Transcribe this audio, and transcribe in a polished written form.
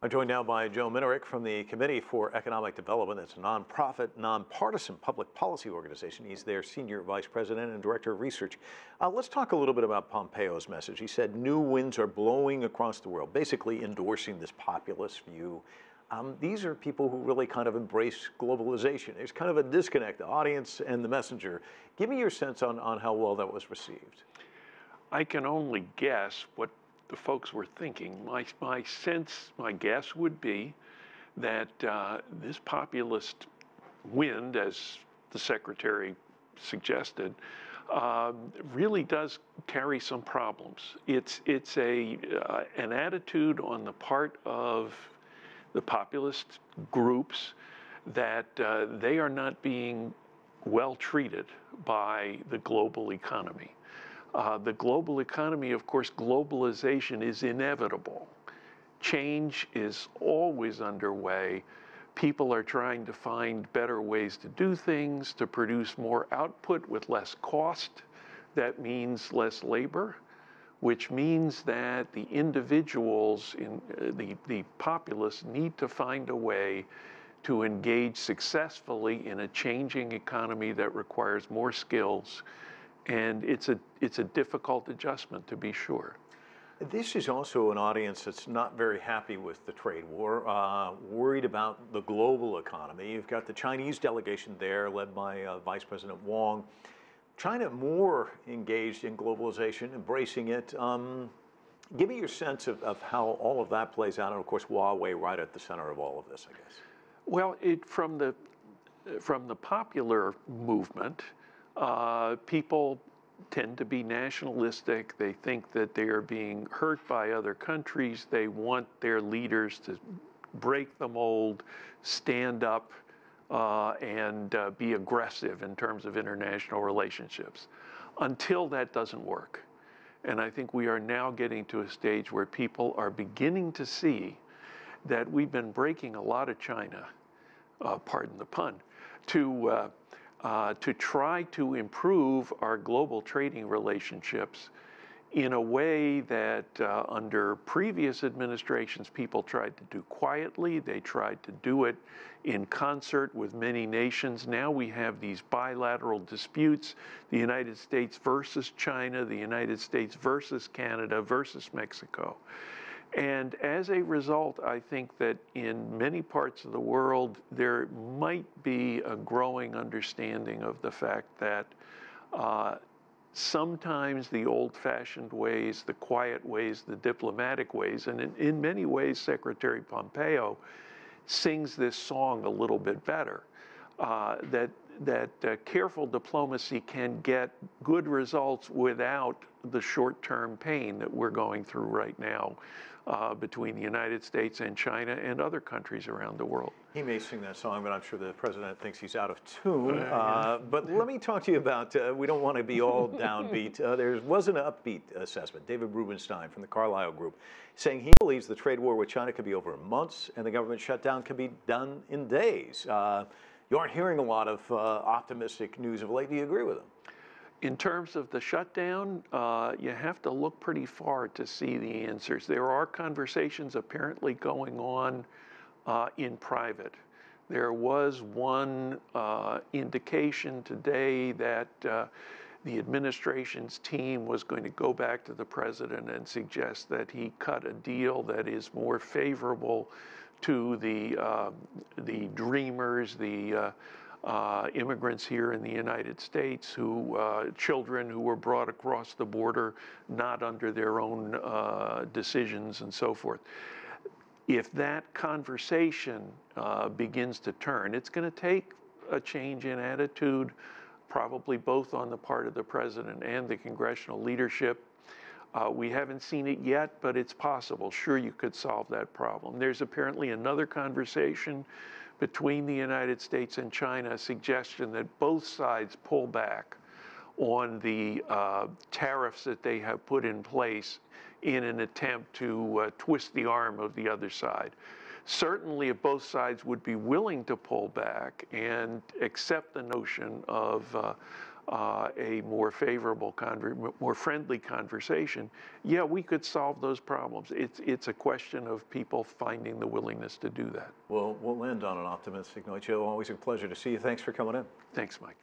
I'm joined now by Joe Minarik from the Committee for Economic Development. It's a nonprofit, nonpartisan public policy organization. He's their Senior Vice President and Director of Research. Let's talk a little bit about Pompeo's message. He said new winds are blowing across the world, basically endorsing this populist view. These are people who really kind of embrace globalization. There's kind of a disconnect, the audience and the messenger. Give me your sense on how well that was received. I can only guess what the folks were thinking. My sense, my guess would be that this populist wind, as the Secretary suggested, really does carry some problems. It's an attitude on the part of the populist groups that they are not being well treated by the global economy. The global economy, of course, globalization is inevitable. Change is always underway. People are trying to find better ways to do things, to produce more output with less cost. That means less labor, which means that the individuals, the populace, need to find a way to engage successfully in a changing economy that requires more skills. And it's a difficult adjustment, to be sure. This is also an audience that's not very happy with the trade war, worried about the global economy. You've got the Chinese delegation there, led by Vice President Wang. China more engaged in globalization, embracing it. Give me your sense of how all of that plays out, and of course Huawei right at the center of all of this, I guess. Well, from the popular movement, people tend to be nationalistic. They think that they are being hurt by other countries. They want their leaders to break the mold, stand up, and be aggressive in terms of international relationships, until that doesn't work. And I think we are now getting to a stage where people are beginning to see that we've been breaking a lot of China, pardon the pun, to try to improve our global trading relationships in a way that under previous administrations people tried to do quietly. They tried to do it in concert with many nations. Now we have these bilateral disputes, the United States versus China, the United States versus Canada versus Mexico. And as a result, I think that in many parts of the world, there might be a growing understanding of the fact that sometimes the old-fashioned ways, the quiet ways, the diplomatic ways, and in many ways, Secretary Pompeo sings this song a little bit better, that careful diplomacy can get good results without the short-term pain that we're going through right now between the United States and China and other countries around the world. He may sing that song, but I'm sure the president thinks he's out of tune. But let me talk to you about, we don't want to be all downbeat. There was an upbeat assessment. David Rubenstein from the Carlyle Group saying he believes the trade war with China could be over in months and the government shutdown could be done in days. You aren't hearing a lot of optimistic news of late. Do you agree with him? In terms of the shutdown, you have to look pretty far to see the answers. There are conversations apparently going on in private. There was one indication today that the administration's team was going to go back to the president and suggest that he cut a deal that is more favorable to the dreamers, the immigrants here in the United States, children who were brought across the border not under their own decisions and so forth. If that conversation begins to turn, it's going to take a change in attitude, probably both on the part of the president and the congressional leadership. We haven't seen it yet, but it's possible. Sure, you could solve that problem. There's apparently another conversation between the United States and China, a suggestion that both sides pull back on the tariffs that they have put in place in an attempt to twist the arm of the other side. Certainly, if both sides would be willing to pull back and accept the notion of a more favorable, more friendly conversation, yeah, we could solve those problems. It's a question of people finding the willingness to do that. Well, we'll end on an optimistic note. Joe, always a pleasure to see you. Thanks for coming in. Thanks, Mike.